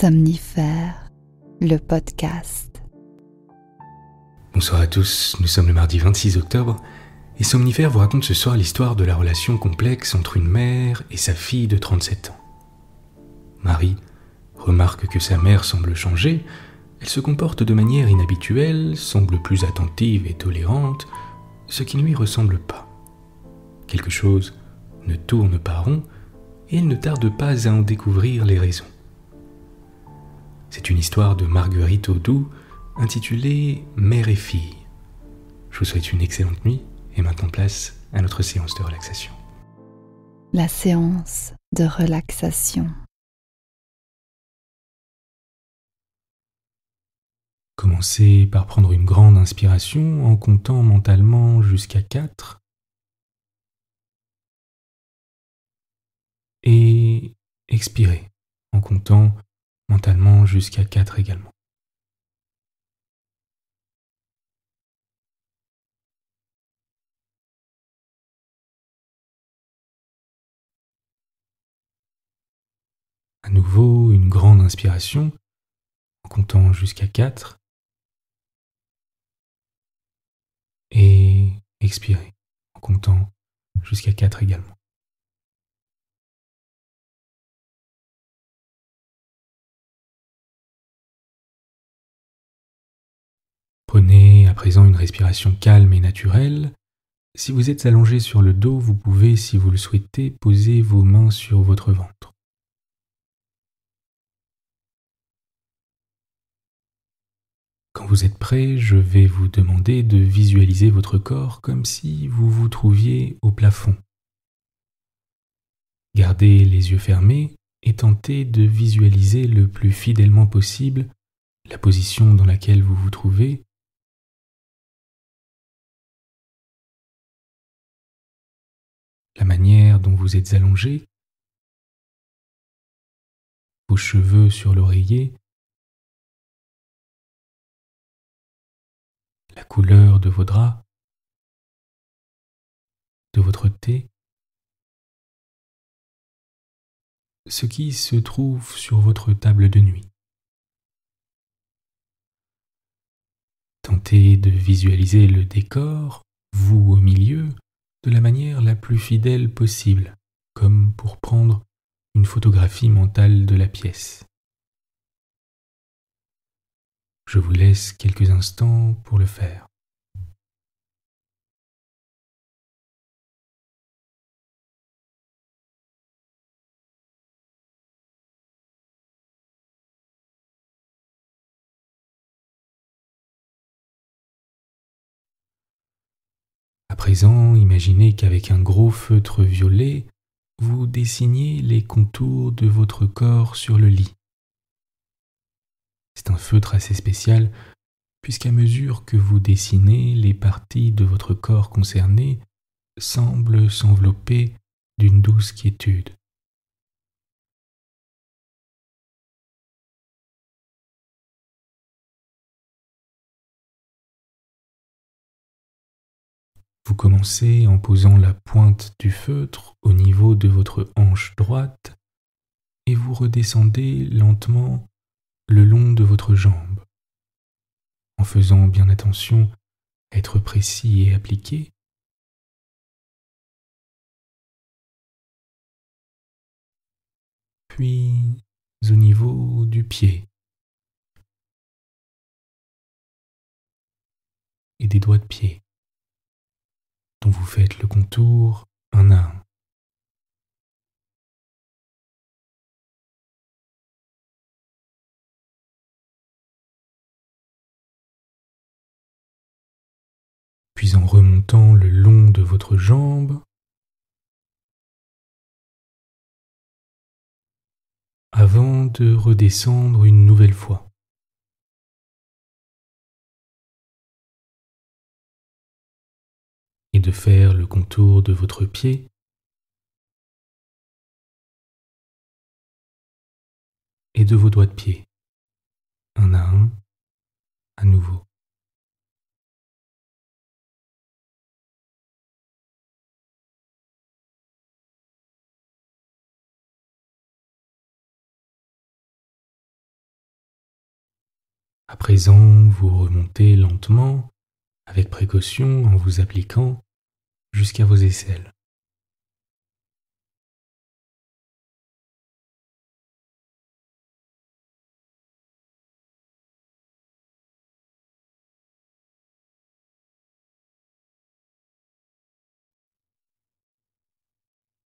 Somnifère, le podcast. Bonsoir à tous, nous sommes le mardi 26 octobre et Somnifère vous raconte ce soir l'histoire de la relation complexe entre une mère et sa fille de 37 ans. Marie remarque que sa mère semble changer, elle se comporte de manière inhabituelle, semble plus attentive et tolérante, ce qui ne lui ressemble pas. Quelque chose ne tourne pas rond et elle ne tarde pas à en découvrir les raisons. C'est une histoire de Marguerite Audoux intitulée « Mère et fille ». Je vous souhaite une excellente nuit et maintenant place à notre séance de relaxation. La séance de relaxation. Commencez par prendre une grande inspiration en comptant mentalement jusqu'à 4 et expirez en comptant mentalement jusqu'à 4 également. À nouveau, une grande inspiration en comptant jusqu'à 4 et expirez en comptant jusqu'à 4 également. Prenez à présent une respiration calme et naturelle. Si vous êtes allongé sur le dos, vous pouvez, si vous le souhaitez, poser vos mains sur votre ventre. Quand vous êtes prêt, je vais vous demander de visualiser votre corps comme si vous vous trouviez au plafond. Gardez les yeux fermés et tentez de visualiser le plus fidèlement possible la position dans laquelle vous vous trouvez, la manière dont vous êtes allongé, vos cheveux sur l'oreiller, la couleur de vos draps, de votre thé, ce qui se trouve sur votre table de nuit. Tentez de visualiser le décor, vous au milieu, de la manière la plus fidèle possible, comme pour prendre une photographie mentale de la pièce. Je vous laisse quelques instants pour le faire. À présent, imaginez qu'avec un gros feutre violet, vous dessinez les contours de votre corps sur le lit. C'est un feutre assez spécial, puisqu'à mesure que vous dessinez, les parties de votre corps concernées semblent s'envelopper d'une douce quiétude. Vous commencez en posant la pointe du feutre au niveau de votre hanche droite et vous redescendez lentement le long de votre jambe, en faisant bien attention à être précis et appliqué. Puis au niveau du pied et des doigts de pied, dont vous faites le contour un à un. Puis en remontant le long de votre jambe, avant de redescendre une nouvelle fois. Et de faire le contour de votre pied et de vos doigts de pied, un à un, à nouveau. À présent, vous remontez lentement, avec précaution, en vous appliquant jusqu'à vos aisselles.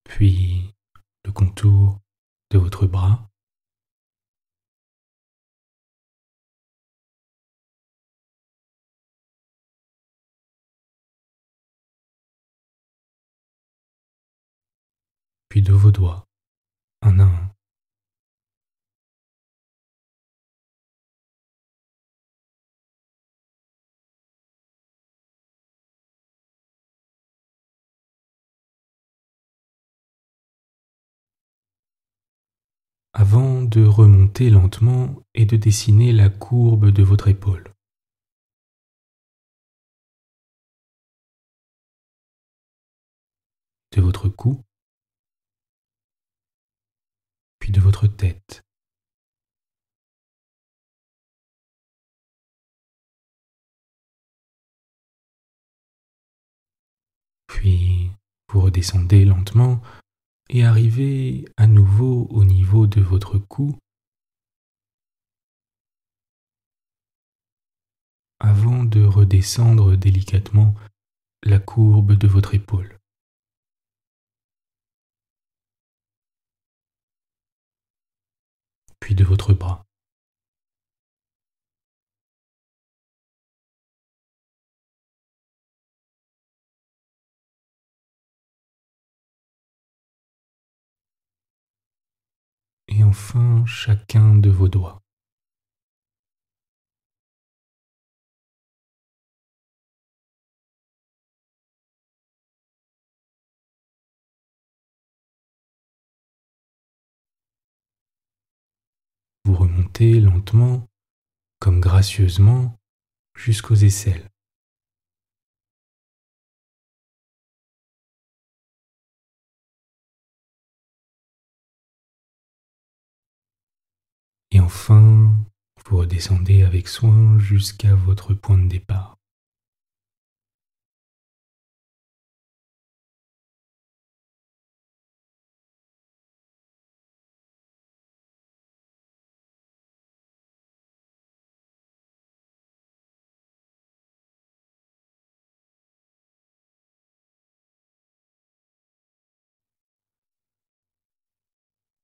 Puis le contour de votre bras, puis de vos doigts, un à un. Avant de remonter lentement et de dessiner la courbe de votre épaule. De votre cou, puis de votre tête. Puis vous redescendez lentement et arrivez à nouveau au niveau de votre cou avant de redescendre délicatement la courbe de votre épaule. Puis de votre bras. Et enfin chacun de vos doigts. Vous remontez lentement, comme gracieusement, jusqu'aux aisselles. Et enfin, vous redescendez avec soin jusqu'à votre point de départ.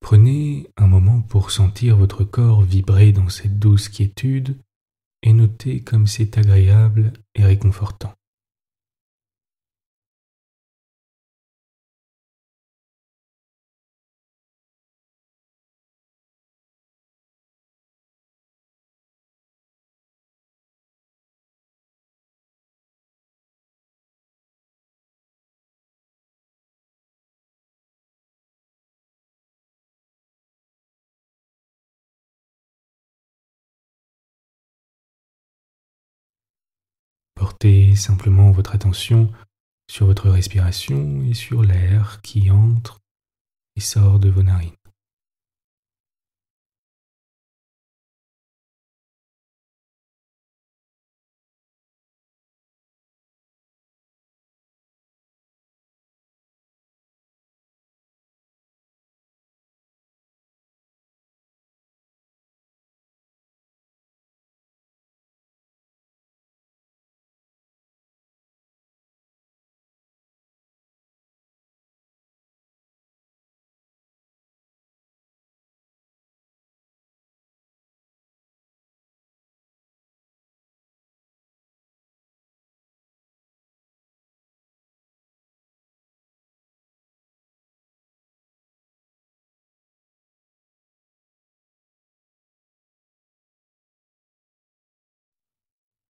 Prenez un moment pour sentir votre corps vibrer dans cette douce quiétude et notez comme c'est agréable et réconfortant. Portez simplement votre attention sur votre respiration et sur l'air qui entre et sort de vos narines.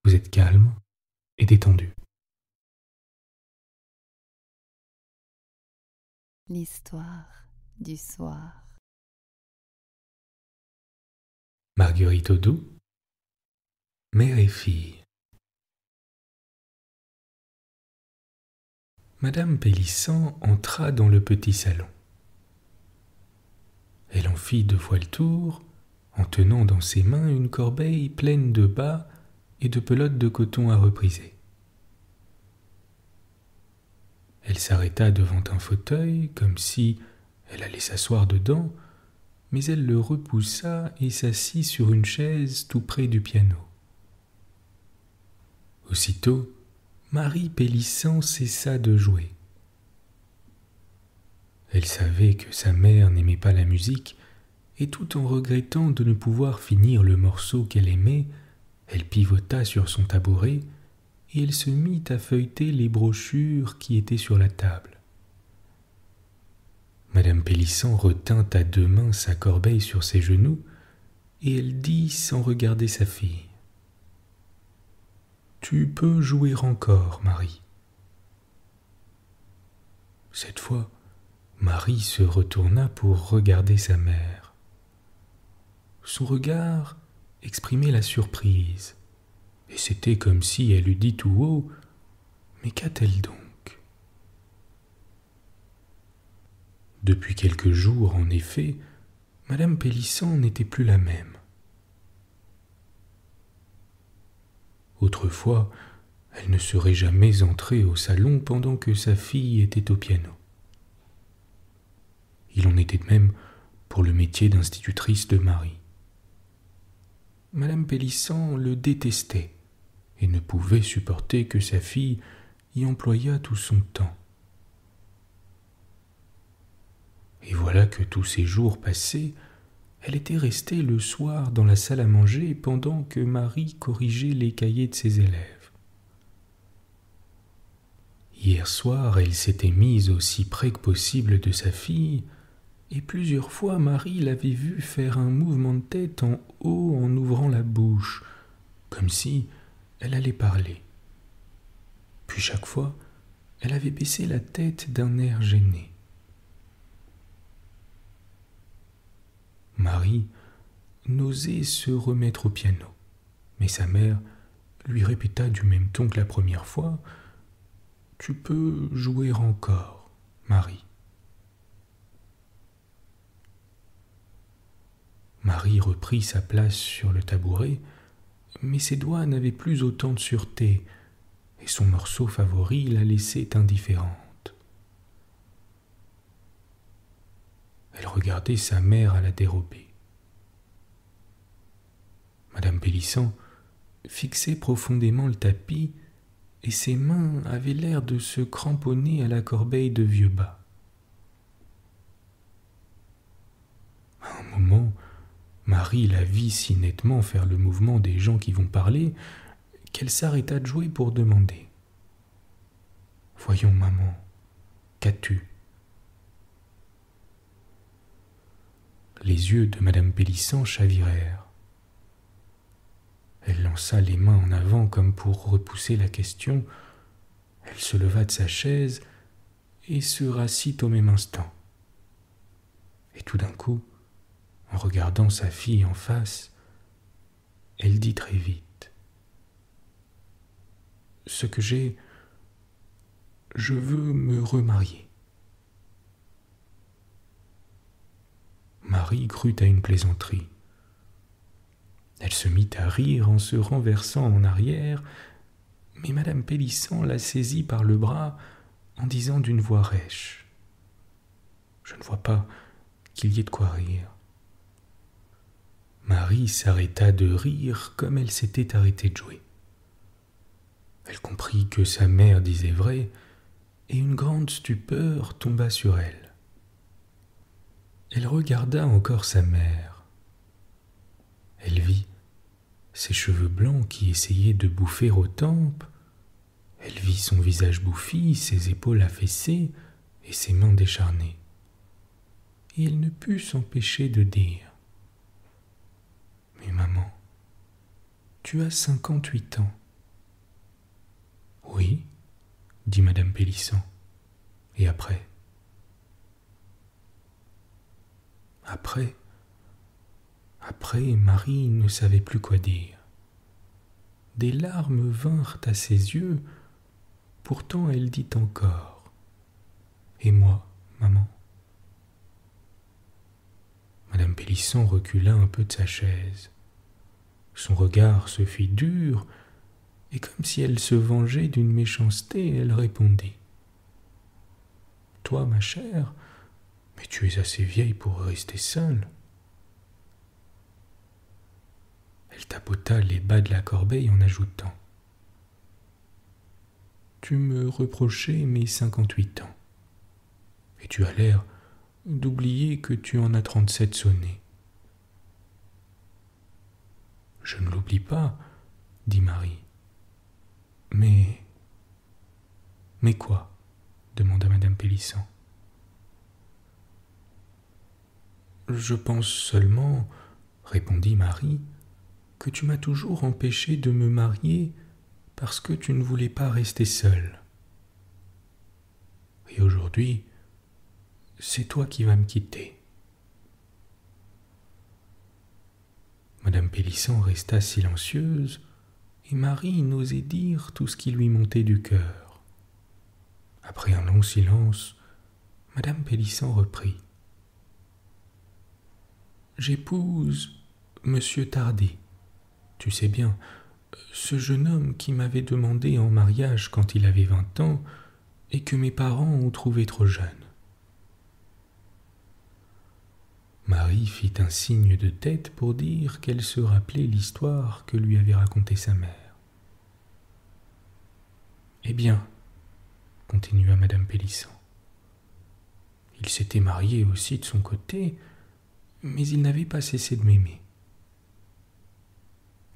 Vous êtes calme et détendu. L'histoire du soir. Marguerite Audoux, mère et fille. Madame Pélissant entra dans le petit salon. Elle en fit 2 fois le tour, en tenant dans ses mains une corbeille pleine de bas et de pelotes de coton à repriser. Elle s'arrêta devant un fauteuil, comme si elle allait s'asseoir dedans, mais elle le repoussa et s'assit sur une chaise tout près du piano. Aussitôt, Marie Pélissant cessa de jouer. Elle savait que sa mère n'aimait pas la musique, et tout en regrettant de ne pouvoir finir le morceau qu'elle aimait, elle pivota sur son tabouret et elle se mit à feuilleter les brochures qui étaient sur la table. Madame Pélissant retint à deux mains sa corbeille sur ses genoux et elle dit sans regarder sa fille : « Tu peux jouer encore, Marie. » Cette fois, Marie se retourna pour regarder sa mère. Son regard exprimait la surprise, et c'était comme si elle eût dit tout haut : « Mais qu'a-t-elle donc ?» Depuis quelques jours, en effet, Madame Pélissant n'était plus la même. Autrefois, elle ne serait jamais entrée au salon pendant que sa fille était au piano. Il en était de même pour le métier d'institutrice de Marie. Madame Pélissant le détestait et ne pouvait supporter que sa fille y employât tout son temps. Et voilà que tous ces jours passés, elle était restée le soir dans la salle à manger pendant que Marie corrigeait les cahiers de ses élèves. Hier soir, elle s'était mise aussi près que possible de sa fille, et plusieurs fois Marie l'avait vue faire un mouvement de tête en haut en ouvrant la bouche, comme si elle allait parler. Puis chaque fois, elle avait baissé la tête d'un air gêné. Marie n'osait se remettre au piano, mais sa mère lui répéta du même ton que la première fois : « Tu peux jouer encore, Marie. » Marie reprit sa place sur le tabouret, mais ses doigts n'avaient plus autant de sûreté, et son morceau favori la laissait indifférente. Elle regardait sa mère à la dérobée. Madame Pélissant fixait profondément le tapis, et ses mains avaient l'air de se cramponner à la corbeille de vieux bas. À un moment, Marie la vit si nettement faire le mouvement des gens qui vont parler qu'elle s'arrêta de jouer pour demander : « Voyons, maman, qu'as-tu » Les yeux de Madame Pélissant chavirèrent. Elle lança les mains en avant comme pour repousser la question. Elle se leva de sa chaise et se rassit au même instant. Et tout d'un coup, en regardant sa fille en face, elle dit très vite : « Ce que j'ai, je veux me remarier. » Marie crut à une plaisanterie. Elle se mit à rire en se renversant en arrière, mais Madame Pélissant la saisit par le bras en disant d'une voix rêche : « Je ne vois pas qu'il y ait de quoi rire. » Marie s'arrêta de rire comme elle s'était arrêtée de jouer. Elle comprit que sa mère disait vrai, et une grande stupeur tomba sur elle. Elle regarda encore sa mère. Elle vit ses cheveux blancs qui essayaient de bouffer aux tempes. Elle vit son visage bouffi, ses épaules affaissées et ses mains décharnées. Et elle ne put s'empêcher de dire : « Mais maman, tu as 58 ans. » « Oui, » dit Madame Pélissant. « Et après ?» Après, Marie ne savait plus quoi dire. Des larmes vinrent à ses yeux, pourtant elle dit encore : « Et moi, maman ?» Madame Pélissant Pélissant recula un peu de sa chaise. Son regard se fit dur, et comme si elle se vengeait d'une méchanceté, elle répondit. « Toi, ma chère, mais tu es assez vieille pour rester seule. » Elle tapota les bas de la corbeille en ajoutant. « Tu me reprochais mes 58 ans, et tu as l'air d'oublier que tu en as 37 sonnés. »« Je ne l'oublie pas, dit Marie. Mais quoi ? Demanda madame Pélissant. Je pense seulement, répondit Marie, que tu m'as toujours empêché de me marier parce que tu ne voulais pas rester seule. Et aujourd'hui, c'est toi qui vas me quitter. Madame Pélissant resta silencieuse, et Marie n'osait dire tout ce qui lui montait du cœur. Après un long silence, madame Pélissant reprit. « J'épouse monsieur Tardy. Tu sais bien, ce jeune homme qui m'avait demandé en mariage quand il avait 20 ans et que mes parents ont trouvé trop jeune. » Marie fit un signe de tête pour dire qu'elle se rappelait l'histoire que lui avait racontée sa mère. « Eh bien, continua madame Pélissant, il s'était marié aussi de son côté, mais il n'avait pas cessé de m'aimer.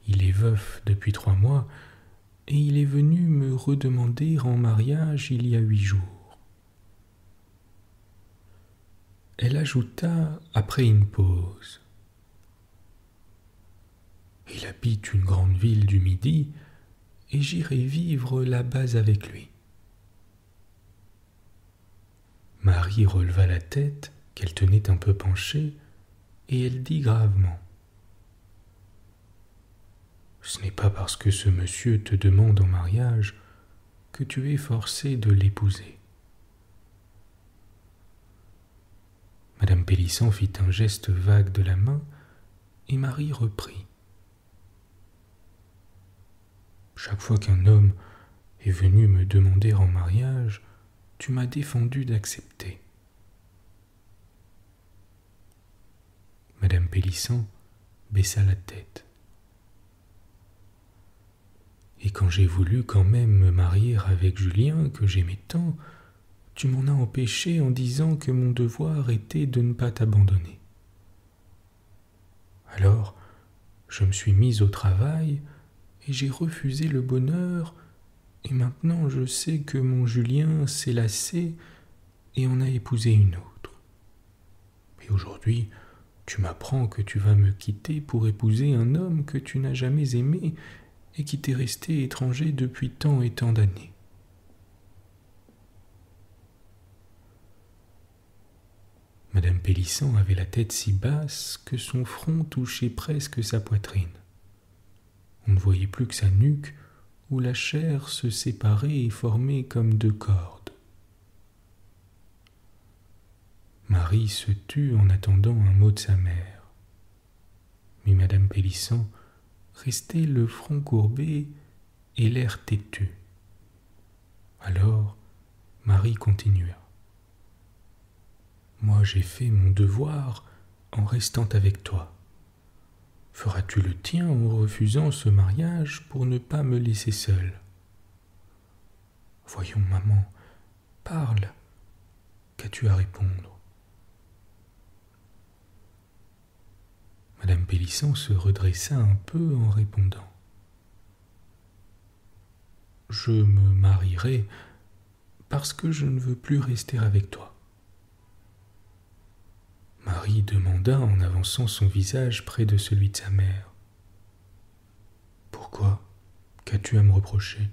Il est veuf depuis 3 mois, et il est venu me redemander en mariage il y a 8 jours. » Elle ajouta après une pause. « Il habite une grande ville du Midi, et j'irai vivre là-bas avec lui. » Marie releva la tête, qu'elle tenait un peu penchée, et elle dit gravement. « Ce n'est pas parce que ce monsieur te demande en mariage que tu es forcé de l'épouser. » Madame Pélissant fit un geste vague de la main, et Marie reprit. « Chaque fois qu'un homme est venu me demander en mariage, tu m'as défendu d'accepter. » Madame Pélissant baissa la tête. « Et quand j'ai voulu quand même me marier avec Julien, que j'aimais tant, tu m'en as empêché en disant que mon devoir était de ne pas t'abandonner. Alors, je me suis mise au travail et j'ai refusé le bonheur, et maintenant je sais que mon Julien s'est lassé et en a épousé une autre. Et aujourd'hui, tu m'apprends que tu vas me quitter pour épouser un homme que tu n'as jamais aimé et qui t'est resté étranger depuis tant et tant d'années. » Madame Pélissant avait la tête si basse que son front touchait presque sa poitrine. On ne voyait plus que sa nuque, où la chair se séparait et formait comme 2 cordes. Marie se tut en attendant un mot de sa mère. Mais madame Pélissant restait le front courbé et l'air têtu. Alors Marie continua. « Moi j'ai fait mon devoir en restant avec toi. Feras-tu le tien en refusant ce mariage pour ne pas me laisser seule ? Voyons, maman, parle. Qu'as-tu à répondre ? » Madame Pélissant se redressa un peu en répondant. « Je me marierai parce que je ne veux plus rester avec toi. » Marie demanda en avançant son visage près de celui de sa mère. « Pourquoi ? Qu'as-tu à me reprocher ? » ?»«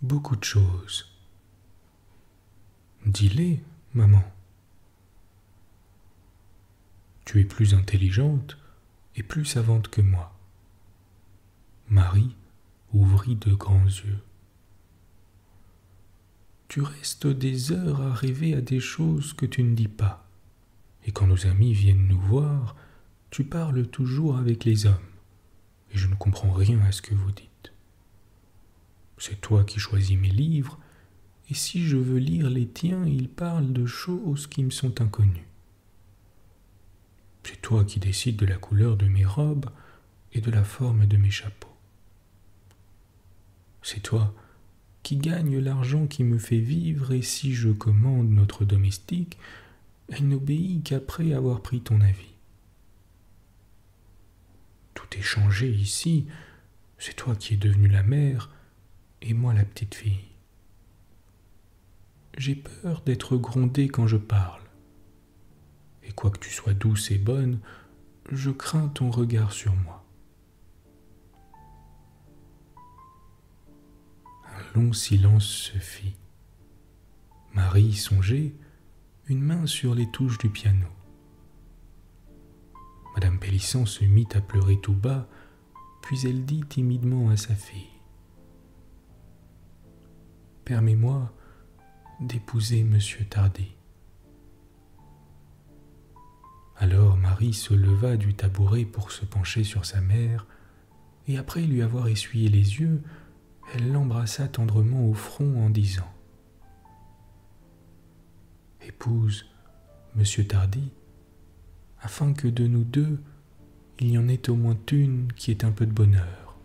Beaucoup de choses. »« Dis-les, maman. »« Tu es plus intelligente et plus savante que moi. » Marie ouvrit de grands yeux. « Tu restes des heures à rêver à des choses que tu ne dis pas. Et quand nos amis viennent nous voir, tu parles toujours avec les hommes, et je ne comprends rien à ce que vous dites. C'est toi qui choisis mes livres, et si je veux lire les tiens, ils parlent de choses qui me sont inconnues. C'est toi qui décides de la couleur de mes robes et de la forme de mes chapeaux. C'est toi qui gagne l'argent qui me fait vivre, et si je commande notre domestique, elle n'obéit qu'après avoir pris ton avis. Tout est changé ici, c'est toi qui es devenue la mère, et moi la petite fille. J'ai peur d'être grondée quand je parle, et quoique tu sois douce et bonne, je crains ton regard sur moi. Un long silence se fit. Marie songeait, une main sur les touches du piano. Madame Pélisson se mit à pleurer tout bas, puis elle dit timidement à sa fille : « Permets-moi d'épouser Monsieur Tardy. » Alors Marie se leva du tabouret pour se pencher sur sa mère, et après lui avoir essuyé les yeux, elle l'embrassa tendrement au front en disant : « Épouse Monsieur Tardy, afin que de nous deux, il y en ait au moins une qui ait un peu de bonheur. »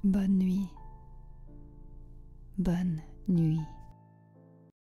Bonne nuit. Bonne nuit.